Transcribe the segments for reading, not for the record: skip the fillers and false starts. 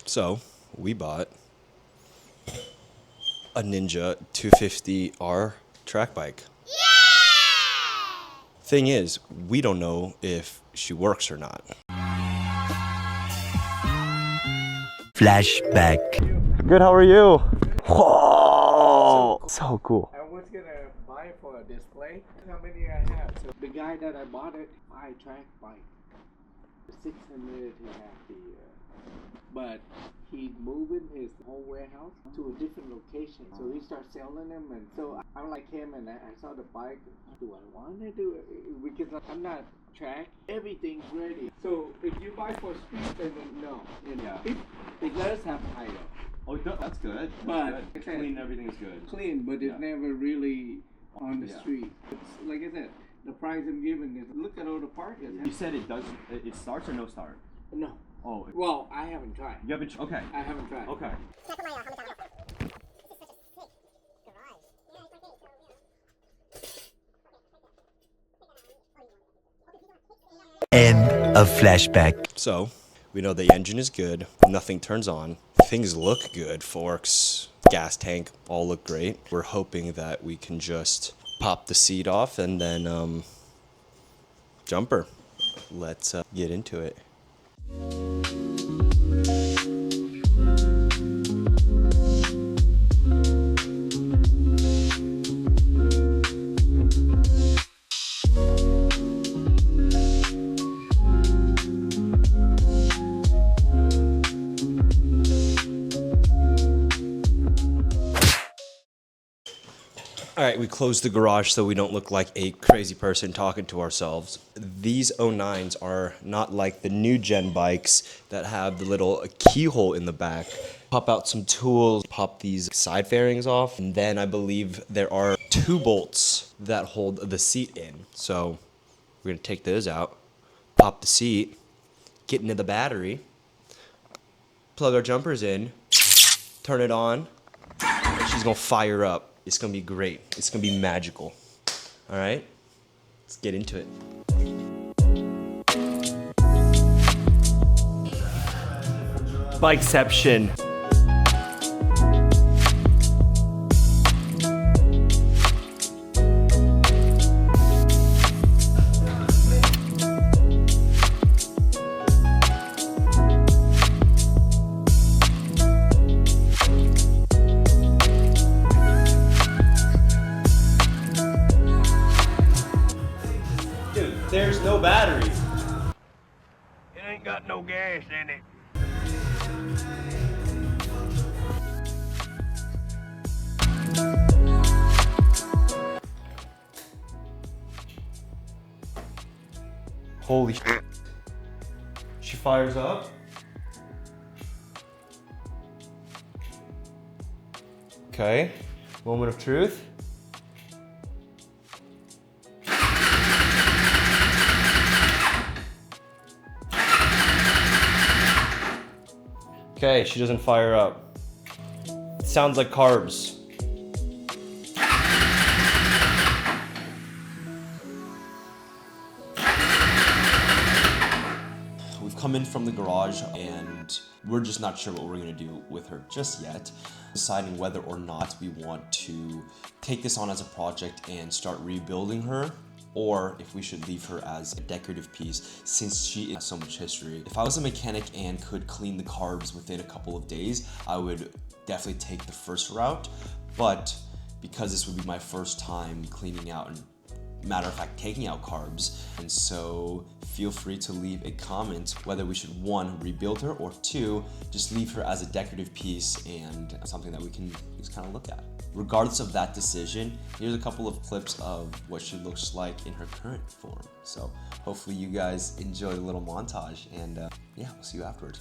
So we bought a Ninja 250R track bike. Thing is, we don't know if she works or not. Flashback. Good, how are you? Whoa, so cool. I was gonna buy it for a display. How many I have? So the guy that I bought it, I track bike. 600 he had the, but he's moving his whole warehouse to a different location. So he starts selling them, and so I'm like him, and I saw the bike. Do I want to do it? Because I'm not track. Everything's ready. So if you buy for street, then no. It does have tire. Oh, that's good. But Clean, everything's good. Clean, but it's never really on the Yeah. street. It's like I said, the price I'm giving is look at all the parts. You said it does. It starts or no start? No. Oh, Well, I haven't tried. you haven't. Okay. I haven't tried. Okay. End of flashback. So we know the engine is good, nothing turns on, things look good, forks, gas tank, all look great. We're hoping that we can just pop the seat off and then jumper. Let's get into it. All right, we closed the garage so we don't look like a crazy person talking to ourselves. These 09s are not like the new gen bikes that have the little keyhole in the back. Pop out some tools, pop these side fairings off, and then I believe there are 2 bolts that hold the seat in. So we're gonna take those out, pop the seat, get into the battery, plug our jumpers in, turn it on, and she's gonna fire up. It's gonna be great. It's gonna be magical. All right, let's get into it. Bikeception. There's no battery. It ain't got no gas in it. Holy shit. She fires up. Okay, moment of truth. Okay, she doesn't fire up. Sounds like carbs. We've come in from the garage and we're just not sure what we're gonna do with her just yet. Deciding whether or not we want to take this on as a project and start rebuilding her, or if we should leave her as a decorative piece since she has so much history. If I was a mechanic and could clean the carbs within a couple of days, I would definitely take the first route. But because this would be my first time cleaning out and matter of fact taking out carbs, and so feel free to leave a comment whether we should 1, rebuild her, or 2, just leave her as a decorative piece and something that we can just kind of look at. Regardless of that decision, here's a couple of clips of what she looks like in her current form. So hopefully you guys enjoy the little montage, and yeah, we'll see you afterwards.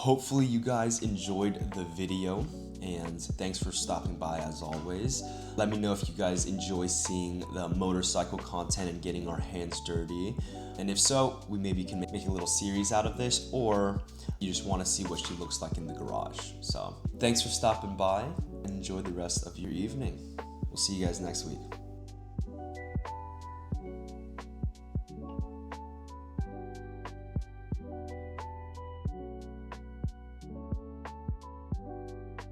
Hopefully you guys enjoyed the video, and thanks for stopping by as always. Let me know if you guys enjoy seeing the motorcycle content and getting our hands dirty. And if so, we maybe can make a little series out of this, or you just want to see what she looks like in the garage. So thanks for stopping by and enjoy the rest of your evening. We'll see you guys next week.